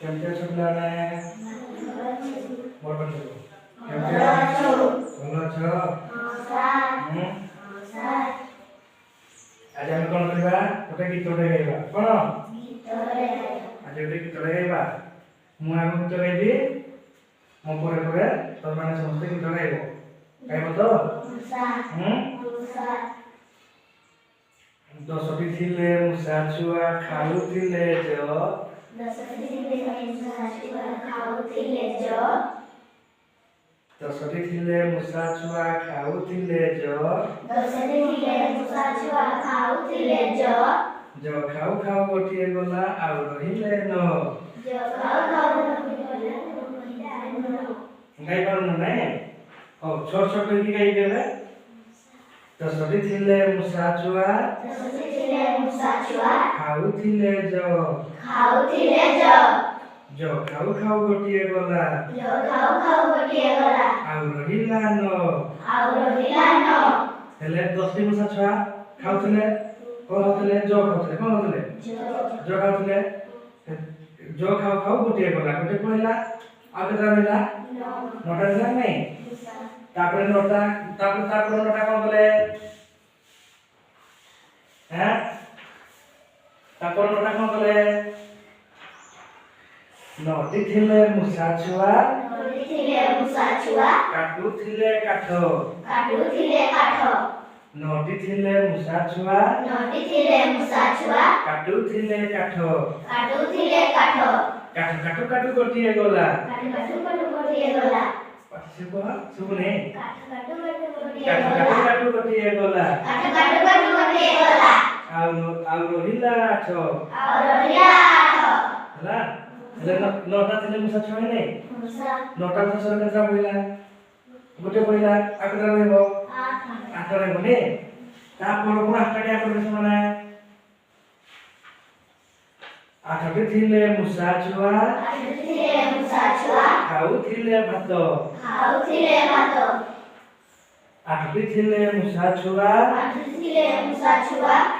କେମିତି ଅଛ ପିଲାମାନେ? ବଡ଼ ବଡ଼ କେମିତି ଅଛ? ଭଲ ଅଛ? ଆଜି ଆମେ କ'ଣ କରିବା? ଗୋଟେ ଗୀତଟେ ଗାଇବା। କ'ଣ? ଆଜି ଗୋଟେ ଗୀତଟେ ଗାଇବା। ମୁଁ ଆଗ ଗୀତ ଗାଇବି, ମୋ ପରେ ପରେ ତମେମାନେ ସମସ୍ତେ ଗୀତ ଗାଇବ। ଗାଇବ ତ? ଦଶଟି ଥିଲେ ମୂଷା ଛୁଆ ଖାଉଥିଲେ ଦଶଟି ଥିଲେ ମୂଷା ଛୁଆ ଖାଉଥିଲେ ଖାଉ ଖାଉ ଗୋଟିଏ ଗଲା ଆଉ ରହିଲେ ନ। ଗାଇପାରୁନ ନାଇଁ? ହଉ ଛୋଟ ଛୋଟ ହେଇକି ଗାଇବି ଏବେ। ଦଶଟି ଥିଲେ ମୂଷା ଛୁଆ ଖାଉଥିଲେ ଖାଉ ଖାଉ ଗୋଟିଏ ଗଲା ଆଉ ରହିଲା ନ। ହେଲେ 10ଟି ମୂଷା ଛୁଆ ଖାଉଥିଲେ କ'ଣ ଖାଉଥିଲେ? ଖାଉଥିଲେ କ'ଣ ଖାଉଥିଲେ? ଖାଉଥିଲେ। ଖାଉ ଖାଉ ଗୋଟିଏ ଗଲା, ଗୋଟିଏ ପଳେଇଲା, ଆଉ କେତେଟା ରହିଲା? 9ଟା ରହିଲା ନାଇଁ? ତାପରେ 9ଟା ତାପରେ 9ଟା କ'ଣ କଲେ? ତାପରେ 9ଟା କ'ଣ କଲେ? 9ଟି ଥିଲେ ମୂଷା ଛୁଆ କାଟୁଥିଲେ କାଠ। 9ଟି ଥିଲେ ମୂଷା ଛୁଆ କାଟୁଥିଲେ କାଠ। କାଟୁ କାଟୁ ଗୋଟିଏ ଗଲା। ଶୁଭୁନି? କାଟୁ କାଟୁ ଗୋଟିଏ ଗଲା ଆଉ ରହିଲା 8। ହେଲା? ହେଲେ 9ଟା ଥିଲେ ମୂଷା ଛୁଆ ନାଇଁ? 9ଟା ମୂଷା କେତେଟା ପଡ଼ିଲା? ଗୋଟେ ପଡ଼ିଲା, ଆଉ କେତେଟା ରହିବ? 8ଟା ରହିବ ନି? ତାପରେ ପୁଣି 8ଟା କରିବେ ସେମାନେ। 8ଟି ଥିଲେ ମୂଷା ଛୁଆ ଖାଉଥିଲେ ଭାତ। 8ଟି ଥିଲେ ମୂଷା ଛୁଆ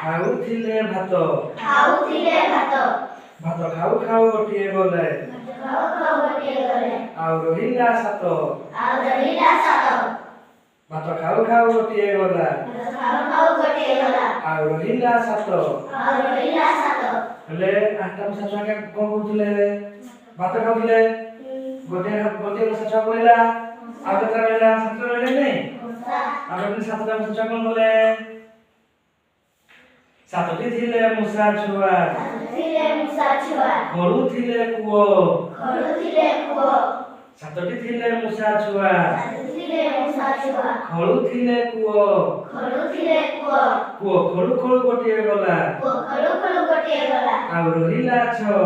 ଖାଉଥିଲେ ଭାତ। ଭାତ ଖାଉ ଖାଉ ଗୋଟିଏ ଗଲେ ଆଉ ରହିଲା 7। ଭାତ ଖାଉ ଖାଉ ଗୋଟିଏ ଗଲା ଆଉ ରହିଲା 7। ହେଲେ 8ଟା ମୂଷା ଛୁଆ କ'ଣ କରୁଥିଲେ? ଭାତ ଖାଉଥିଲେ। ଗୋଟିଏ ମୂଷା ଛୁଆ ପଳେଇଲା, ଆଉ କେତେଟା ରହିଲା? 7ଟା ରହିଲେ ନାଇଁ? ତାପରେ 7ଟା ମୂଷା ଛୁଆ କ'ଣ କଲେ? 7ଟି ଥିଲେ ମୂଷା ଛୁଆ ଖୋଳୁଥିଲେ କୂଅ। 7ଟି ଥିଲେ ମୂଷା ଛୁଆ ଖୋଳୁଥିଲେ କୂଅ। କୂଅ ଖୋଳୁ ଖୋଳୁ ଗୋଟିଏ ଗଲା ଆଉ ରହିଲା 6।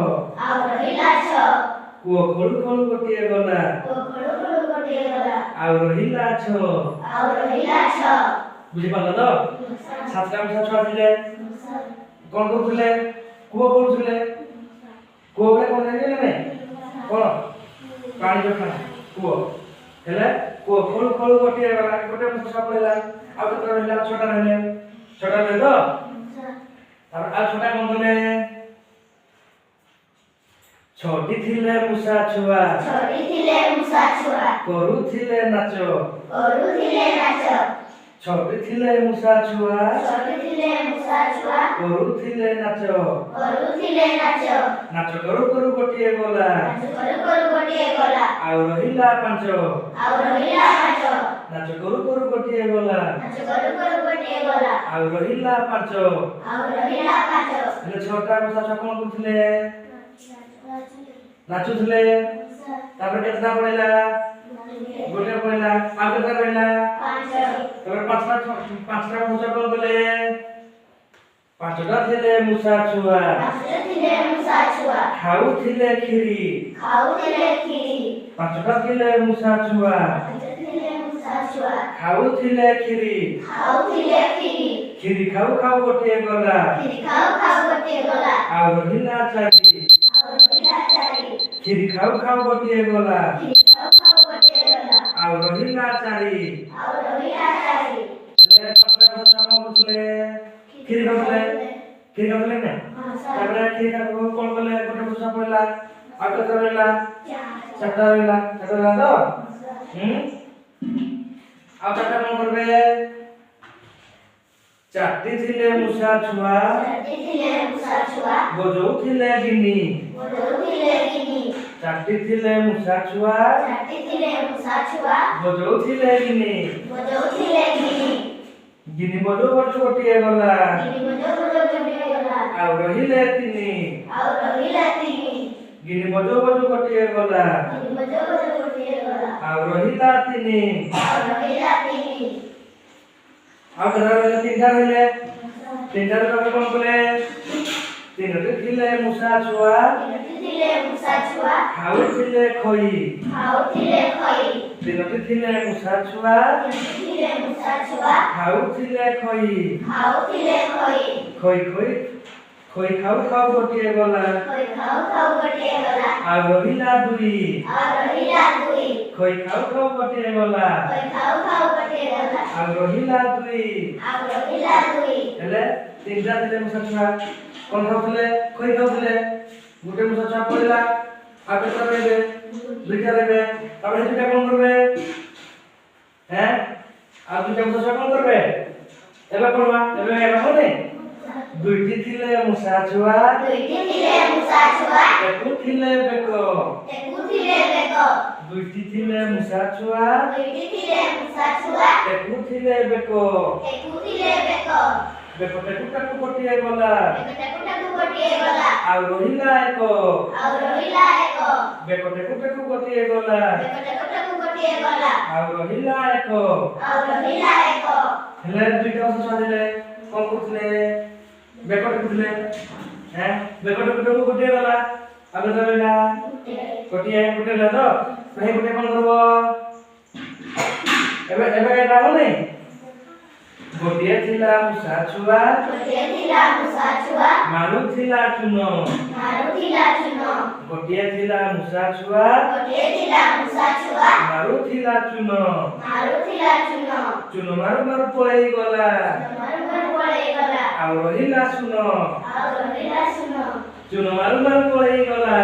କୂଅ ଖୋଳୁ ଖୋଳୁ ଗୋଟିଏ ଗଲା ଆଉ ରହିଲା 6। ବୁଝିପାରିଲ ତ? 7ଟା ମୂଷା ଛୁଆ ଥିଲେ, କ'ଣ କରୁଥିଲେ? କୂଅ ଖୋଳୁଥିଲେ। କୂଅ ବେଳେ କ'ଣ ଜାଣିଲେ ନା ନାଇଁ? କ'ଣ? ପାଣି ରଖା କୂଅ। ହେଲେ କୂଅ ଖୋଳୁ ଖୋଳୁ ଗୋଟିଏ ଗଲା, ଗୋଟେ ମୂଷା ପଳେଇଲା, ଆଉ କେତେଟା ରହିଲା? 6ଟା ରହିଲେ। 6ଟା ରହିଲେ ତ? ତାପରେ ଆଉ 6ଟା କ'ଣ କଲେ? 6ଟି ଥିଲେ ମୂଷା ଛୁଆ କରୁଥିଲେ ନାଚ। 6ଟି ଥିଲେ ମୂଷା ଛୁଆ କରୁଥିଲେ ନାଚ। ନାଚ କରୁ କରୁ ଗୋଟିଏ ଗଲା ଆଉ ରହିଲା 5। ନାଚ କରୁ କରୁ ଗୋଟିଏ ଗଲା ଆଉ ରହିଲା 5। ହେଲେ 6ଟା ମୂଷା ଛୁଆ କ'ଣ କରୁଥିଲେ? ନାଚୁଥିଲେ। ତାପରେ କେତେଟା ପଳେଇଲା? ଗୋଟେ ପଳେଇଲା, ଆଉ କେତେଟା ରହିଲା? 5। ତାପରେ 5ଟା ମୂଷା କ'ଣ କଲେ? 5ଟା ଥିଲେ ମୂଷା ଛୁଆ ଖାଉଥିଲେ କ୍ଷୀରି। 5ଟା ଥିଲେ ମୂଷା ଛୁଆ ଖାଉଥିଲେ କ୍ଷୀରି। କ୍ଷୀରି ଖାଉ ଖାଉ ଗୋଟିଏ ଗଲା ଆଉ ରହିଲା 4। କ୍ଷୀରି ଖାଉ ଖାଉ ଗୋଟିଏ ଗଲା ଆଉ ରହିଲା 4। ହେଲେ 5ଟା ମୂଷା କ'ଣ କରୁଥିଲେ? କ୍ଷୀରି ଖାଉଥିଲେ। କ୍ଷୀରି ଖାଉଥିଲେ ନା? ତାପରେ କ୍ଷୀରି ଖାଉ କ'ଣ କଲେ? ଗୋଟେ ମୂଷା ପଳେଇଲା, ଆଉ କେତେ ରହିଲା? ଚାରିଟା ରହିଲା। କେତେ ରହିଲା ତ? ଆଉ ଚାରିଟା କଣ କରିବେ? ଚାଟି ଥିଲେ ମୂଷା ଛୁଆ ବଜଉଥିଲେ ଗିନି। ଚାଟି ଥିଲେ ମୂଷା ଛୁଆ ବଜଉଥିଲେ ଗିନି। ଗିନି ବଜଉ ବଜଉ ଗୋଟିଏ ଗଲା ଆଉ ରହିଲେ ତିନି। ଗିନି ବଜଉ ବଜଉ ଗୋଟିଏ ଗଲା ଆଉ ରହିଲା ତିନି। ଆଉ କେତେ ରହିଲେ? ତିନିଟା ରହିଲେ। ତିନିଟା ରେ କଣ କଲେ? ତିନୋଟି ଥିଲେ ମୂଷା ଛୁଆ ଖାଉଥିଲେ ଖଇ। ତିନୋଟି ଥିଲେ ମୂଷା ଛୁଆ ଖାଉଥିଲେ ଖଇ। ଖଇ ଖଇ ଖଇ ଖାଉ ଖାଉ ଗୋଟିଏ ଗଲା ଆଉ ରହିଲା ଦୁଇ। ଖଇ ଖାଉ ଖାଉ ଗୋଟିଏ ଗଲା ଆଉ ରହିଲା ଦୁଇ। ହେଲେ ତିନିଟା ଥିଲେ ମୂଷା ଛୁଆ କଣ ଖାଉଥିଲେ? ଖଇ ଖାଉଥିଲେ। ଗୋଟେ ମୂଷା ଛୁଆ ପଳେଇଲା ଆଉ କେତେ ରହିବେ? ଦୁଇଟା ରହିବେ। ତାପରେ ଦୁଇଟା କଣ କରିବେ? ଆଉ ଦୁଇଟା ମୂଷା ଛୁଆ କଣ କରିବେ? ଏବେ ପଢବା। ଏବେ ହବନି? ଦୁଇଟି ଥିଲେ ମୂଷା ଛୁଆ ଟେକୁଥିଲେ ବେକ। ଦୁଇଟି ଥିଲେ ମୂଷା ଛୁଆ ଟେକୁଥିଲେ ବେକ। ବେକ ଟେକୁ ଟେକୁ ଗୋଟିଏ ଗଲା ଆଉ ରହିଲା ଏକ। ବେକ ଟେକୁ ଟେକୁ ଗୋଟିଏ ଗଲା ଆଉ ରହିଲା ଏକ। ହେଲେ ଦୁଇଟା ମୂଷା ଛୁଆ ଥିଲେ କଣ କରୁଥିଲେ? ବେକ ଟେକୁଥିଲେ। ବେକ ଟେକୁ ଟେକୁ ଗୋଟିଏ ଗଲା ଆଉ କେତେ ରହିଲା? ଗୋଟିଏ ରହିଲା ତ? ଭାଇ ଗୋଟେ କଣ କରିବ? ଏବେ ଏବେ ଏଇଟା ହବନି? ଗୋଟିଏ ଥିଲା ମୂଷା ଛୁଆ ମାରୁଥିଲା ଚୂନ। ଗୋଟିଏ ଥିଲା ମୂଷା ଛୁଆ ମାରୁଥିଲା ଚୂନ। ଚୂନ ମାରୁ ମାରୁ ପଳେଇ ଗଲା ଆଉ ରହିଲା ଶୂନ। ଚୂନ ମାରୁ ମାରୁ ପଳେଇ ଗଲା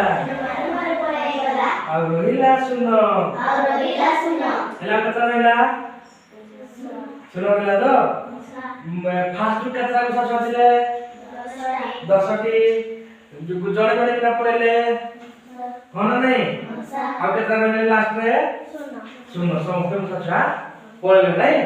ଆଉ ରହିଲା ଶୂନ। ହେଲା କେତେ ରହିଲା? ଶୂନ ରହିଲା ତ? ଫାଷ୍ଟ କେତେଟା ମୂଷା ଛୁଆ ଥିଲେ? 10ଟି। ଜଣେ ଜଣେ କିନା ପଳେଇଲେ ହଁ ନା ନାଇଁ? ଆଉ କେତେଟା ରହିଲେ ଲାଷ୍ଟରେ? ଶୂନ। ସମସ୍ତେ ମୂଷା ଛୁଆ ପଳେଇଲେ ନାଇଁ?